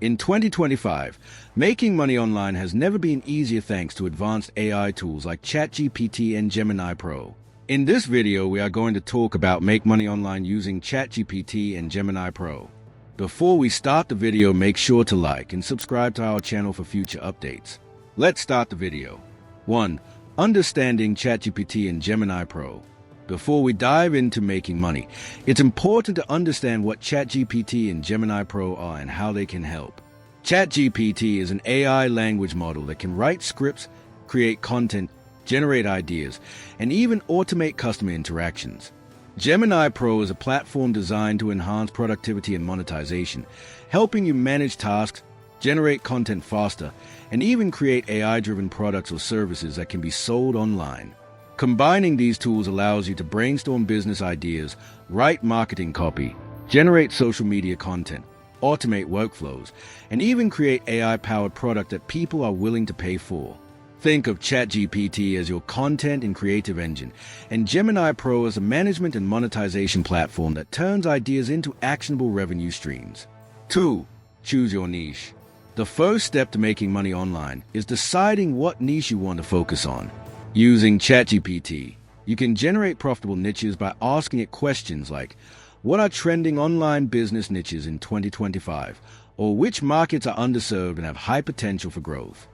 In 2025, making money online has never been easier thanks to advanced AI tools like ChatGPT and Gemini Pro. In this video, we are going to talk about make money online using ChatGPT and Gemini Pro. Before we start the video, make sure to like and subscribe to our channel for future updates. Let's start the video. 1. Understanding ChatGPT and Gemini Pro. Before we dive into making money, it's important to understand what ChatGPT and Gemini Pro are and how they can help. ChatGPT is an AI language model that can write scripts, create content, generate ideas, and even automate customer interactions. Gemini Pro is a platform designed to enhance productivity and monetization, helping you manage tasks, generate content faster, and even create AI-driven products or services that can be sold online. Combining these tools allows you to brainstorm business ideas, write marketing copy, generate social media content, automate workflows, and even create AI-powered product that people are willing to pay for. Think of ChatGPT as your content and creative engine, and Gemini Pro as a management and monetization platform that turns ideas into actionable revenue streams. 2. Choose your niche. The first step to making money online is deciding what niche you want to focus on. Using ChatGPT, you can generate profitable niches by asking it questions like, what are trending online business niches in 2025? Or which markets are underserved and have high potential for growth?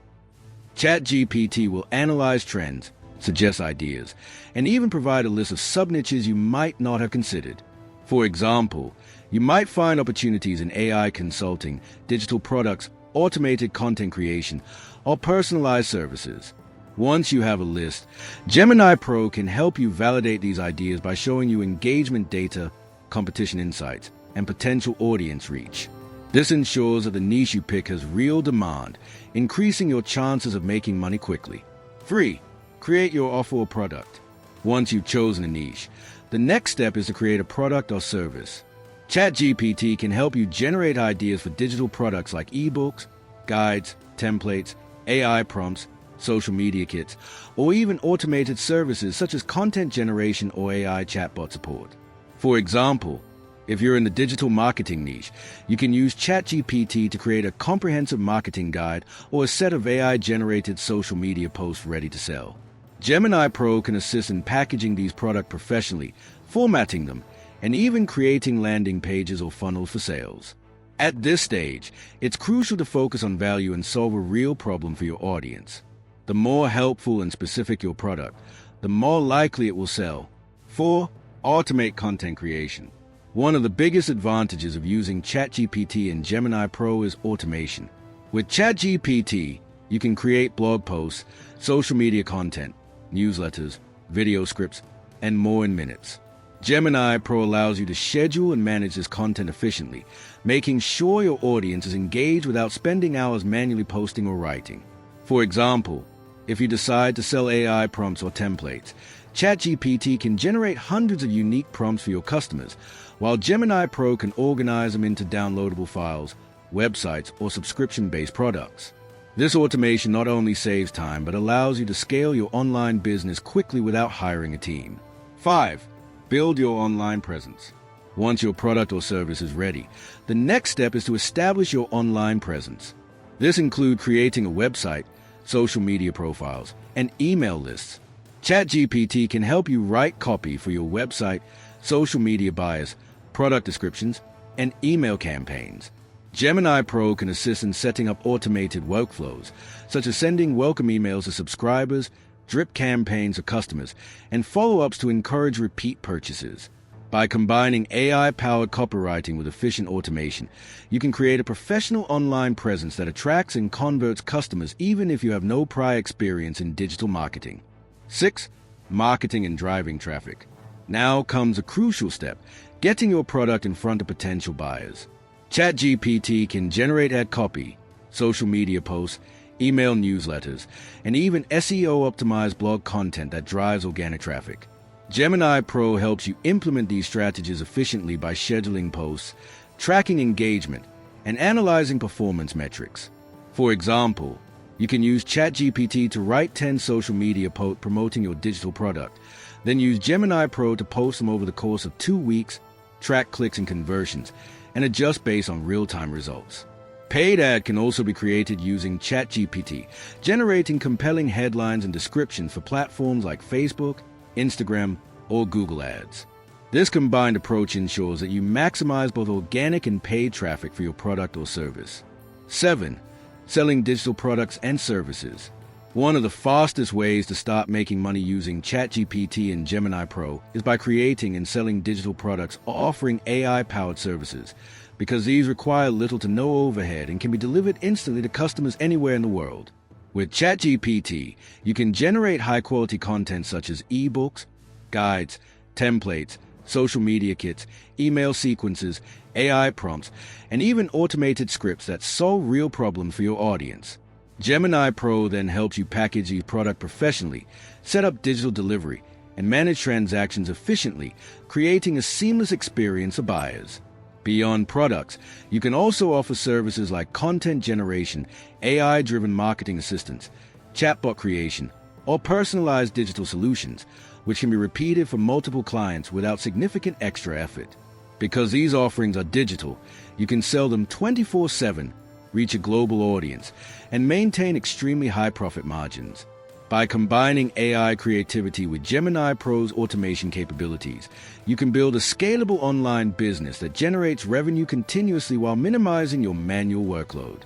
ChatGPT will analyze trends, suggest ideas, and even provide a list of sub-niches you might not have considered. For example, you might find opportunities in AI consulting, digital products, automated content creation, or personalized services. Once you have a list, Gemini Pro can help you validate these ideas by showing you engagement data, competition insights, and potential audience reach. This ensures that the niche you pick has real demand, increasing your chances of making money quickly. 3. Create your offer or product. Once you've chosen a niche, the next step is to create a product or service. ChatGPT can help you generate ideas for digital products like ebooks, guides, templates, AI prompts, social media kits, or even automated services such as content generation or AI chatbot support. For example, if you're in the digital marketing niche, you can use ChatGPT to create a comprehensive marketing guide or a set of AI-generated social media posts ready to sell. Gemini Pro can assist in packaging these products professionally, formatting them, and even creating landing pages or funnels for sales. At this stage, it's crucial to focus on value and solve a real problem for your audience. The more helpful and specific your product, the more likely it will sell. 4. Automate content creation. One of the biggest advantages of using ChatGPT and Gemini Pro is automation. With ChatGPT, you can create blog posts, social media content, newsletters, video scripts, and more in minutes. Gemini Pro allows you to schedule and manage this content efficiently, making sure your audience is engaged without spending hours manually posting or writing. For example, if you decide to sell AI prompts or templates, ChatGPT can generate hundreds of unique prompts for your customers, while Gemini Pro can organize them into downloadable files, websites, or subscription-based products. This automation not only saves time, but allows you to scale your online business quickly without hiring a team. 5. Build your online presence. Once your product or service is ready, the next step is to establish your online presence. This includes creating a website, social media profiles, and email lists. ChatGPT can help you write copy for your website, social media bios, product descriptions, and email campaigns. Gemini Pro can assist in setting up automated workflows, such as sending welcome emails to subscribers, drip campaigns to customers, and follow-ups to encourage repeat purchases. By combining AI-powered copywriting with efficient automation, you can create a professional online presence that attracts and converts customers even if you have no prior experience in digital marketing. 6. Marketing and driving traffic. Now comes a crucial step, getting your product in front of potential buyers. ChatGPT can generate ad copy, social media posts, email newsletters, and even SEO-optimized blog content that drives organic traffic. Gemini Pro helps you implement these strategies efficiently by scheduling posts, tracking engagement, and analyzing performance metrics. For example, you can use ChatGPT to write 10 social media posts promoting your digital product, then use Gemini Pro to post them over the course of 2 weeks, track clicks and conversions, and adjust based on real-time results. Paid ad can also be created using ChatGPT, generating compelling headlines and descriptions for platforms like Facebook, Instagram, or Google Ads. This combined approach ensures that you maximize both organic and paid traffic for your product or service. 7. Selling digital products and services. One of the fastest ways to start making money using ChatGPT and Gemini Pro is by creating and selling digital products or offering AI-powered services, because these require little to no overhead and can be delivered instantly to customers anywhere in the world. With ChatGPT, you can generate high-quality content such as ebooks, guides, templates, social media kits, email sequences, AI prompts, and even automated scripts that solve real problems for your audience. Gemini Pro then helps you package each product professionally, set up digital delivery, and manage transactions efficiently, creating a seamless experience for buyers. Beyond products, you can also offer services like content generation, AI-driven marketing assistance, chatbot creation, or personalized digital solutions, which can be repeated for multiple clients without significant extra effort. Because these offerings are digital, you can sell them 24/7, reach a global audience, and maintain extremely high profit margins. By combining AI creativity with Gemini Pro's automation capabilities, you can build a scalable online business that generates revenue continuously while minimizing your manual workload.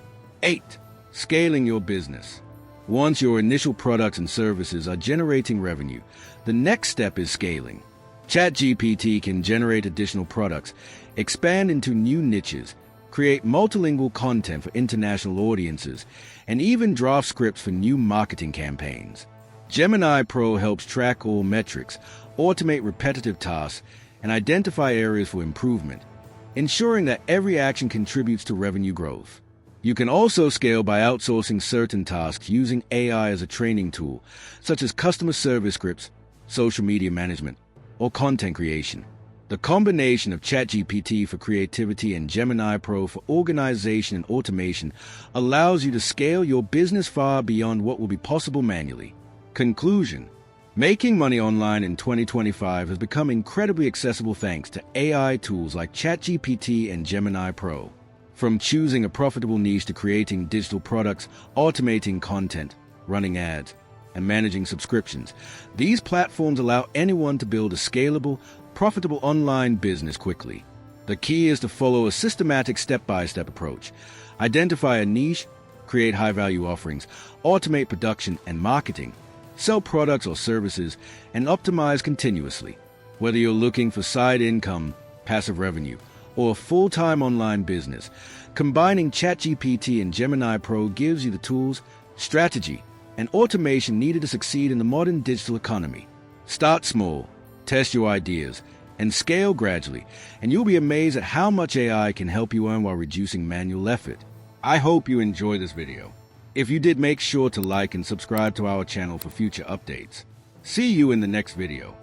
8. Scaling your business. Once your initial products and services are generating revenue, the next step is scaling. ChatGPT can generate additional products, expand into new niches, create multilingual content for international audiences, and even draft scripts for new marketing campaigns. Gemini Pro helps track all metrics, automate repetitive tasks, and identify areas for improvement, ensuring that every action contributes to revenue growth. You can also scale by outsourcing certain tasks using AI as a training tool, such as customer service scripts, social media management, or content creation. The combination of ChatGPT for creativity and Gemini Pro for organization and automation allows you to scale your business far beyond what will be possible manually. Conclusion: making money online in 2025 has become incredibly accessible thanks to AI tools like ChatGPT and Gemini Pro. From choosing a profitable niche to creating digital products, automating content, running ads, and managing subscriptions, these platforms allow anyone to build a scalable, profitable online business quickly. The key is to follow a systematic step-by-step approach. Identify a niche, create high-value offerings, automate production and marketing, sell products or services, and optimize continuously. Whether you're looking for side income, passive revenue, or a full-time online business, combining ChatGPT and Gemini Pro gives you the tools, strategy, and automation needed to succeed in the modern digital economy. Start small, test your ideas, and scale gradually, and you'll be amazed at how much AI can help you earn while reducing manual effort. I hope you enjoyed this video. If you did, make sure to like and subscribe to our channel for future updates. See you in the next video.